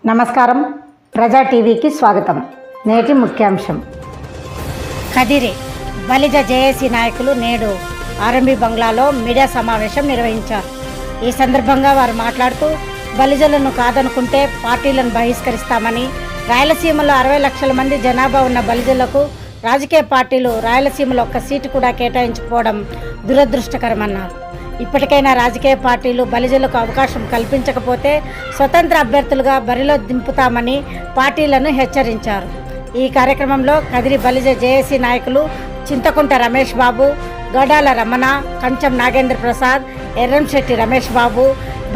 నమస్కారం. ప్రజా టీవీకి స్వాగతం. నేటి ముఖ్యాంశం. కదిరి బలిజ జేఏసీ నాయకులు నేడు ఆర్ఎంబీ బంగ్లాలో మీడియా సమావేశం నిర్వహించారు. ఈ సందర్భంగా వారు మాట్లాడుతూ బలిజలను కాదనుకుంటే పార్టీలను బహిష్కరిస్తామని, రాయలసీమలో 60 లక్షల మంది జనాభా ఉన్న బలిజలకు రాజకీయ పార్టీలు రాయలసీమలో ఒక్క సీటు కూడా కేటాయించకపోవడం దురదృష్టకరమన్నారు. ఇప్పటికైనా రాజకీయ పార్టీలు బలిజలకు అవకాశం కల్పించకపోతే స్వతంత్ర అభ్యర్థులుగా బరిలో దింపుతామని పార్టీలను హెచ్చరించారు. ఈ కార్యక్రమంలో కదిరి బలిజ జేఏసీ నాయకులు చింతకుంట రమేష్ బాబు, గడాల రమణ, కంచం నాగేంద్ర ప్రసాద్, ఎర్రంశెట్టి రమేష్ బాబు,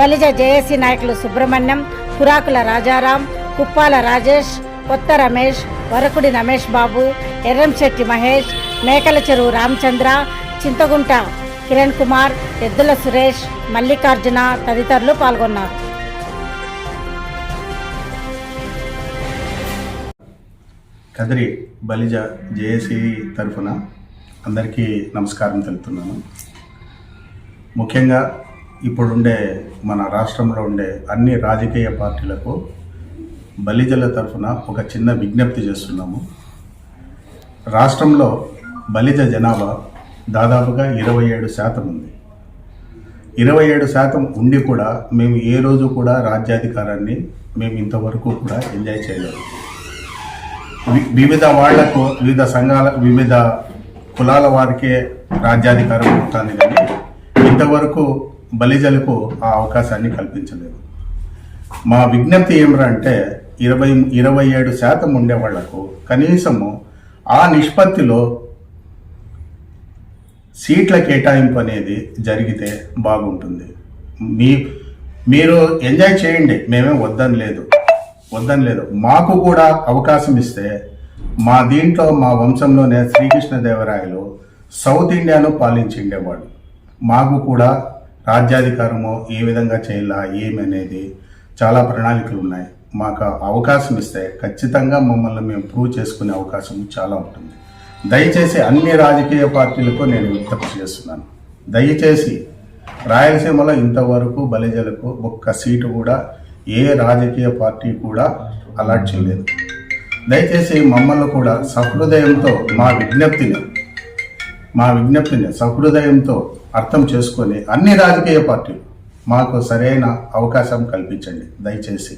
బలిజ జేఏసీ నాయకులు సుబ్రహ్మణ్యం, కురాకుల రాజారాం, కుప్పాల రాజేష్, కొత్త రమేష్, వరకుడి రమేష్ బాబు, ఎర్రంశెట్టి మహేష్, మేకల చెరువు రామచంద్ర, చింతగుంట కిరణ్ కుమార్, ఎద్దుల సురేష్, మల్లికార్జున తదితరులు పాల్గొన్నారు. కదిరి బలిజ జేఏసీ తరఫున అందరికీ నమస్కారం తెలుపుతున్నాను. ముఖ్యంగా ఇప్పుడుండే మన రాష్ట్రంలో ఉండే అన్ని రాజకీయ పార్టీలకు బలిజల తరఫున ఒక చిన్న విజ్ఞప్తి చేస్తున్నాము. రాష్ట్రంలో బలిజ జనాభా దాదాపుగా 27% ఉంది. 27% ఉండి కూడా మేము ఏ రోజు కూడా రాజ్యాధికారాన్ని మేము ఇంతవరకు కూడా ఎంజాయ్ చేయలేదు. వివిధ వాళ్లకు, వివిధ సంఘాల, వివిధ కులాల వారికే రాజ్యాధికారం ఉంటుంది, కానీ ఇంతవరకు బలిజలకు ఆ అవకాశాన్ని కల్పించలేదు. మా విజ్ఞప్తి ఏమిటంటే 27% ఉండే వాళ్లకు కనీసము ఆ నిష్పత్తిలో సీట్ల కేటాయింపు అనేది జరిగితే బాగుంటుంది. మీరు ఎంజాయ్ చేయండి, మేమే వద్దని లేదు. మాకు కూడా అవకాశం ఇస్తే మా దీంట్లో మా వంశంలోనే శ్రీకృష్ణదేవరాయలు సౌత్ ఇండియాను పాలించిండేవాడు. మాకు కూడా రాజ్యాధికారము ఏ విధంగా చేయాలా ఏమనేది చాలా ప్రణాళికలు ఉన్నాయి. మాకు అవకాశం ఇస్తే ఖచ్చితంగా మమ్మల్ని మేము ప్రూవ్ చేసుకునే అవకాశం చాలా ఉంటుంది. దయచేసి అన్ని రాజకీయ పార్టీలకు నేను విజ్ఞప్తి చేస్తున్నాను. దయచేసి రాయలసీమలో ఇంతవరకు బలిజలకు ఒక్క సీటు కూడా ఏ రాజకీయ పార్టీ కూడా అలాట్ చేయలేదు. దయచేసి మమ్మల్ని కూడా సహృదయంతో మా విజ్ఞప్తిని సహృదయంతో అర్థం చేసుకొని అన్ని రాజకీయ పార్టీలు మాకు సరైన అవకాశం కల్పించండి. దయచేసి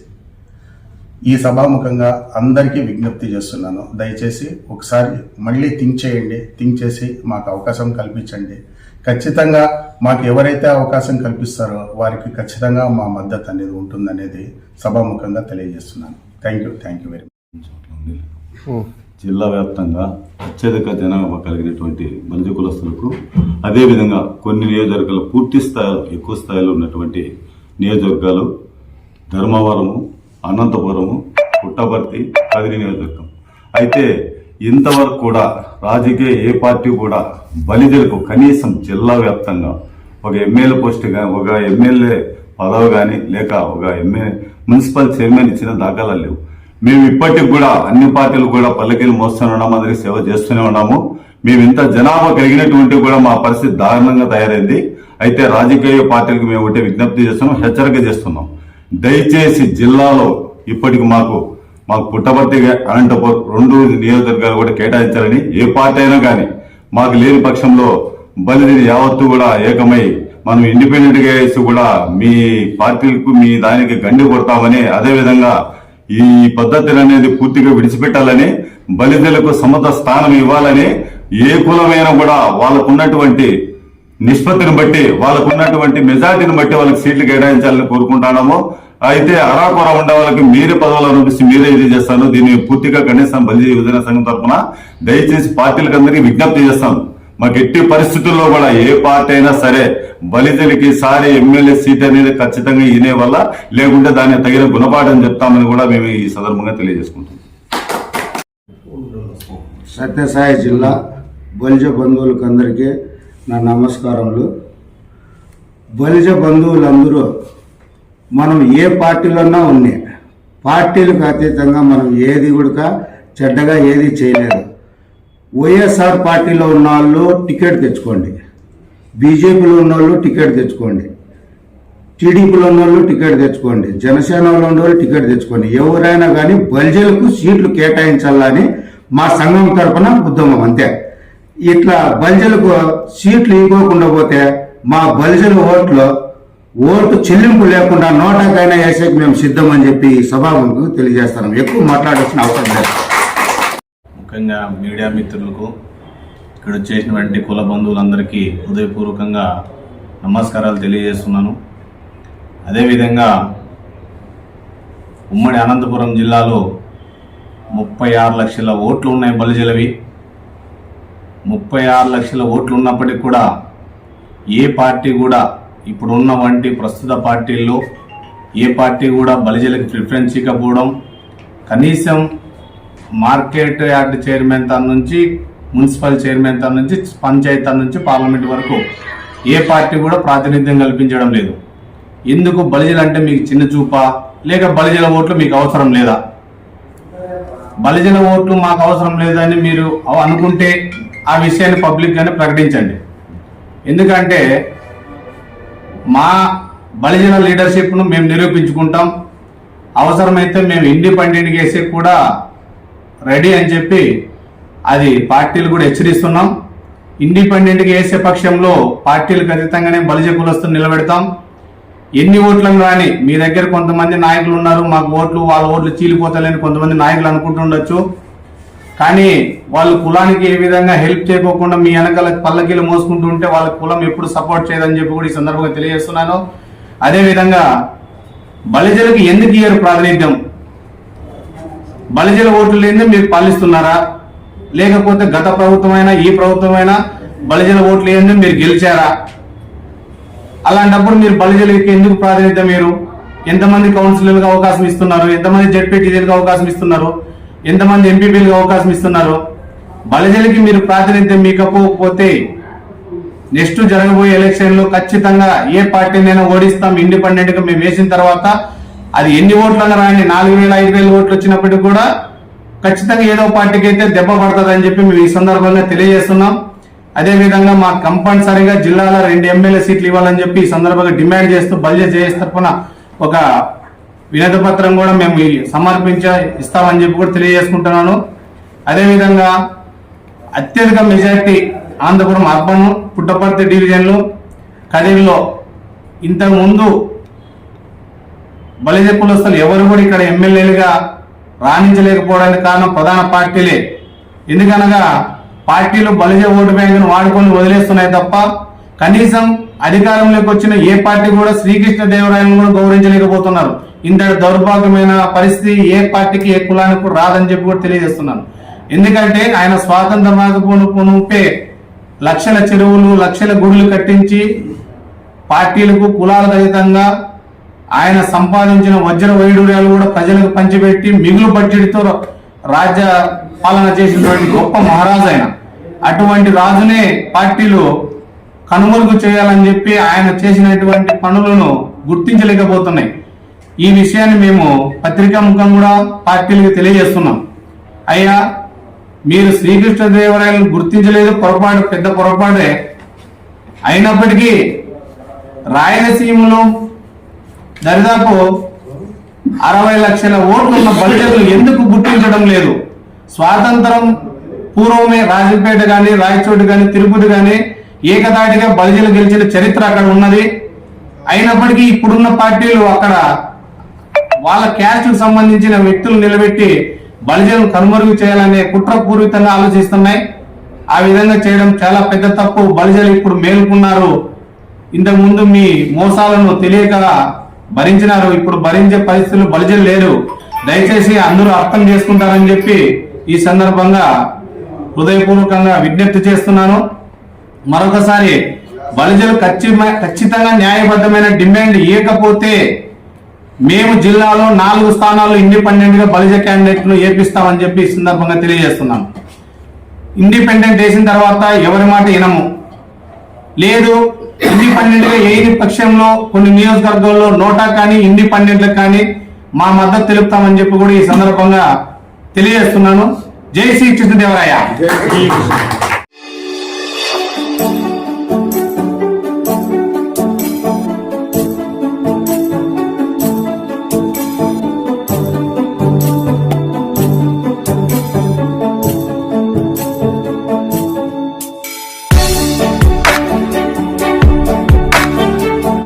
ఈ సభాముఖంగా అందరికీ విజ్ఞప్తి చేస్తున్నాను. దయచేసి ఒకసారి మళ్ళీ థింక్ చేసి మాకు అవకాశం కల్పించండి. ఖచ్చితంగా మాకు ఎవరైతే అవకాశం కల్పిస్తారో వారికి ఖచ్చితంగా మా మద్దతు అనేది ఉంటుందనేది సభాముఖంగా తెలియజేస్తున్నాను. Thank you very much. జిల్లా వ్యాప్తంగా అత్యధిక జనాభా కలిగినటువంటి బలిజ కులస్తులకు, అదేవిధంగా కొన్ని నియోజకవర్గాలు పూర్తి స్థాయిలో ఎక్కువ స్థాయిలో ఉన్నటువంటి నియోజకవర్గాలు ధర్మవరము, అనంతపురము, పుట్టపర్తి, కదిరి నియోజకవర్గం. అయితే ఇంతవరకు కూడా రాజకీయ ఏ పార్టీ కూడా బలిజలకు కనీసం జిల్లా వ్యాప్తంగా ఒక ఎమ్మెల్యే పోస్ట్ కానీ, ఒక ఎమ్మెల్యే పదవి కానీ, లేక ఒక మున్సిపల్ చైర్మన్ ఇచ్చిన దాఖలాలు లేవు. మేము ఇప్పటికి కూడా అన్ని పార్టీలు కూడా పల్లకీలు మోస్తూనే ఉన్నాము, అందరికీ సేవ చేస్తూనే ఉన్నాము. మేము ఇంత జనాభా కలిగినటువంటి కూడా మా పరిస్థితి దారుణంగా తయారైంది. అయితే రాజకీయ పార్టీలకు మేము ఒకటే విజ్ఞప్తి చేస్తున్నాం, హెచ్చరిక చేస్తున్నాం. దయచేసి జిల్లాలో ఇప్పటికి మాకు పుట్టపర్తి, అనంతపురం 2 నియోజకవర్గాలు కూడా కేటాయించాలని, ఏ పార్టీ అయినా కానీ మాకు లేని పక్షంలో బలిని యావత్తు కూడా ఏకమై మనం ఇండిపెండెంట్ గా వేసి కూడా మీ పార్టీలకు మీ దానికి గండి కొడతామని, అదేవిధంగా ఈ పద్ధతిని అనేది పూర్తిగా విడిచిపెట్టాలని, బలిదలకు సమత స్థానం ఇవ్వాలని, ఏ కులమైనా కూడా వాళ్ళకున్నటువంటి నిష్పత్తిని బట్టి, వాళ్ళకున్నటువంటి మెజార్టీని బట్టి వాళ్ళకి సీట్లు కేటాయించాలని కోరుకుంటున్నాము. అయితే అరాకొర ఉండే వాళ్ళకి మీరే పదవులు అనిపిస్తే మీరే ఇది చేస్తాను. దీన్ని పూర్తిగా ఖండిస్తాం. బలిజ యువజన సంఘం తరఫున దయచేసి పార్టీలకు అందరికీ విజ్ఞప్తి చేస్తాం. మాకు ఎట్టి పరిస్థితుల్లో కూడా ఏ పార్టీ అయినా సరే బలిజలకి సారి ఎమ్మెల్యే సీట్ అనేది ఖచ్చితంగా ఇనే వల్ల, లేకుంటే దాన్ని తగిన గుణపాఠం చెప్తామని కూడా మేము ఈ సందర్భంగా తెలియజేసుకుంటాం. సత్యసాయి జిల్లా బలిజ బంధువులకు అందరికీ నా నమస్కారములు. బలిజ బంధువులందరూ మనం ఏ పార్టీలోన్నా ఉన్నాయి, పార్టీలకు అతీతంగా మనం ఏది కూడా చెడ్డగా ఏది చేయలేదు. వైఎస్ఆర్ పార్టీలో ఉన్న వాళ్ళు టికెట్ తెచ్చుకోండి, బీజేపీలో ఉన్న వాళ్ళు టికెట్ తెచ్చుకోండి. టీడీపీలో ఉన్న వాళ్ళు టికెట్ తెచ్చుకోండి, జనసేనలో ఉన్న వాళ్ళు టికెట్ తెచ్చుకోండి, ఎవరైనా కానీ బలిజలకు సీట్లు కేటాయించాలని మా సంఘం తరఫున ఉద్యమం అంతే. ఇట్లా బలిజలకు సీట్లు ఇవ్వకుండా పోతే మా బలిజల ఓటు చెల్లింపు లేకుండా నోటాకైనా వేసేకి మేము సిద్ధమని చెప్పి సభాముఖంగా తెలియజేస్తాం. ఎక్కువ మాట్లాడాల్సిన అవసరం లేదు. ముఖ్యంగా మీడియా మిత్రులకు, ఇక్కడ వచ్చేసినటువంటి కుల బంధువులందరికీ హృదయపూర్వకంగా నమస్కారాలు తెలియజేస్తున్నాను. అదేవిధంగా ఉమ్మడి అనంతపురం జిల్లాలో 36 లక్షల ఓట్లు ఉన్నాయి బలిజలవి. 36 లక్షల ఓట్లు ఉన్నప్పటికీ కూడా ఏ పార్టీ కూడా ఇప్పుడున్న వంటి ప్రస్తుత పార్టీల్లో ఏ పార్టీ కూడా బలిజలకు ప్రిఫరెన్స్ ఇవ్వకపోవడం, కనీసం మార్కెట్ యార్డ్ చైర్మన్ తన నుంచి మున్సిపల్ చైర్మన్ తన నుంచి పంచాయతీ తన నుంచి పార్లమెంట్ వరకు ఏ పార్టీ కూడా ప్రాతినిధ్యం కల్పించడం లేదు. ఎందుకు? బలిజలు అంటే మీకు చిన్న చూపా, లేక బలిజల ఓట్లు మీకు అవసరం లేదా? బలిజల ఓట్లు మాకు అవసరం లేదని మీరు అనుకుంటే ఆ విషయాన్ని పబ్లిక్గానే ప్రకటించండి. ఎందుకంటే మా బలిజల లీడర్షిప్ను మేము నిరూపించుకుంటాం. అవసరమైతే మేము ఇండిపెండెంట్గా వేసే కూడా రెడీ అని చెప్పి అది పార్టీలు కూడా హెచ్చరిస్తున్నాం. ఇండిపెండెంట్గా వేసే పక్షంలో పార్టీలకు అతీతంగానే బలిజ కులస్తులు నిలబెడతాం. ఎన్ని ఓట్లను రాని, మీ దగ్గర కొంతమంది నాయకులు ఉన్నారు, మాకు ఓట్లు వాళ్ళ ఓట్లు చీలిపోతాయని కొంతమంది నాయకులు అనుకుంటుండొచ్చు. కానీ వాళ్ళు కులానికి ఏ విధంగా హెల్ప్ చేయకోకుండా మీ వెనకాల పల్లకీలు మోసుకుంటూ ఉంటే వాళ్ళ కులం ఎప్పుడు సపోర్ట్ చేయదని చెప్పి కూడా ఈ సందర్భంగా తెలియజేస్తున్నాను. అదేవిధంగా బలిజలకు ఎందుకు ఇయ్యరు ప్రాతినిధ్యం? బలిజల ఓట్లు లేని మీరు పాలిస్తున్నారా? లేకపోతే గత ప్రభుత్వమైనా ఈ ప్రభుత్వమైనా బలిజల ఓట్లు లేని మీరు గెలిచారా? అలాంటప్పుడు మీరు బలిజలకి ఎందుకు ప్రాతినిధ్యం? మీరు ఎంతమంది కౌన్సిలర్లకు అవకాశం ఇస్తున్నారు? ఎంతమంది జెడ్పీటీసీలకు అవకాశం ఇస్తున్నారు? ఎంతమంది ఎంపీపీలకు అవకాశం ఇస్తున్నారు? బలిజలకి మీరు ప్రాతినిధ్యం మీకపోతే నెక్స్ట్ జరగబోయే ఎలక్షన్ లో ఖచ్చితంగా ఏ పార్టీనైనా ఓడిస్తాం. ఇండిపెండెంట్ గా మేము వేసిన తర్వాత అది ఎన్ని ఓట్లన్నా రాయండి, 4,000 5,000 ఓట్లు వచ్చినప్పటికీ కూడా ఖచ్చితంగా ఏదో పార్టీకి అయితే దెబ్బ పడుతుందని చెప్పి మేము ఈ సందర్భంగా తెలియజేస్తున్నాం. అదేవిధంగా మాకు కంపల్సరీగా జిల్లాలో 2 ఎమ్మెల్యే సీట్లు ఇవ్వాలని చెప్పి ఈ సందర్భంగా డిమాండ్ చేస్తూ బలిజ జేఏసీ తరఫున ఒక వినతి పత్రం కూడా మేము ఇస్తామని చెప్పి కూడా తెలియజేసుకుంటున్నాను. అదేవిధంగా అత్యధిక మెజార్టీ ఆంధ్రపురం అర్బన్, పుట్టపర్తి డివిజన్లు, కదిరిలో ఇంతకుముందు బలిజ కులస్తులు ఎవరు కూడా ఇక్కడ ఎమ్మెల్యేలుగా రాణించలేకపోవడానికి కారణం ప్రధాన పార్టీలే. ఎందుకనగా పార్టీలు బలిజ ఓటు బ్యాంకును వాడుకొని వదిలేస్తున్నాయి తప్ప కనీసం అధికారంలోకి వచ్చిన ఏ పార్టీ కూడా శ్రీకృష్ణదేవరాయలను కూడా గౌరవించలేకపోతున్నారు. ఇంతటి దౌర్భాగ్యమైన పరిస్థితి ఏ పార్టీకి ఏ కులానికి కూడా రాదని చెప్పి కూడా తెలియజేస్తున్నాను. ఎందుకంటే ఆయన స్వాతంత్రం రాకపోతే లక్షల చెరువులు, లక్షల గుడులు కట్టించి పార్టీలకు కులాలకు అతీతంగా ఆయన సంపాదించిన వజ్ర వైడూర్యాలు కూడా ప్రజలకు పంచిపెట్టి మిగులు బడ్జెట్తో రాజ్య పాలన చేసినటువంటి గొప్ప మహారాజు ఆయన. అటువంటి రాజునే పార్టీలు కనుమరుగు చేయాలని చెప్పి ఆయన చేసినటువంటి పనులను గుర్తించలేకపోతున్నాయి. ఈ విషయాన్ని మేము పత్రికా ముఖం కూడా పార్టీలకు తెలియజేస్తున్నాం. అయ్యా, మీరు శ్రీకృష్ణదేవరాయలను గుర్తించలేదు, పొరపాటు, పెద్ద పొరపాటే. అయినప్పటికీ రాయలసీమలో దరిదాపు 60 లక్షల ఓట్లు ఉన్న బలిజలు ఎందుకు గుర్తించడం లేదు? స్వాతంత్రం పూర్వమే రాజంపేట కానీ, రాయచోటి కానీ, తిరుపతి కానీ ఏకదాటిగా బలిజలు గెలిచిన చరిత్ర అక్కడ ఉన్నది. అయినప్పటికీ ఇప్పుడున్న పార్టీలు అక్కడ వాళ్ళ క్యాస్ట్ కు సంబంధించిన వ్యక్తులు నిలబెట్టి బలిజలను కనుమరుగు చేయాలనే కుట్రపూరితంగా ఆలోచిస్తున్నాయి. ఆ విధంగా చేయడం చాలా పెద్ద తప్పు. బలిజలు ఇప్పుడు మేలుకున్నారు. ఇంతకు ముందు మీ మోసాలను తెలియక భరించినారు. ఇప్పుడు భరించే పరిస్థితులు బలిజలు లేరు. దయచేసి అందరూ అర్థం చేసుకుంటారని చెప్పి ఈ సందర్భంగా హృదయపూర్వకంగా విజ్ఞప్తి చేస్తున్నాను. మరొకసారి బలిజలు ఖచ్చితంగా న్యాయబద్ధమైన డిమాండ్ ఇవ్వకపోతే మేము జిల్లాలో 4 స్థానాల్లో ఇండిపెండెంట్ గా బలిజ క్యాండిడేట్ ను ఏర్పిస్తామని చెప్పి ఈ సందర్భంగా తెలియజేస్తున్నాం. ఇండిపెండెంట్ వేసిన తర్వాత ఎవరి మాట వినము. లేదు, ఇండిపెండెంట్ గా ఏ పక్షంలో కొన్ని నియోజకవర్గాల్లో నోటా కానీ ఇండిపెండెంట్లకు కానీ మా మద్దతు తెలుపుతామని చెప్పి కూడా ఈ సందర్భంగా తెలియజేస్తున్నాను. జై శ్రీ కృష్ణదేవరాయ.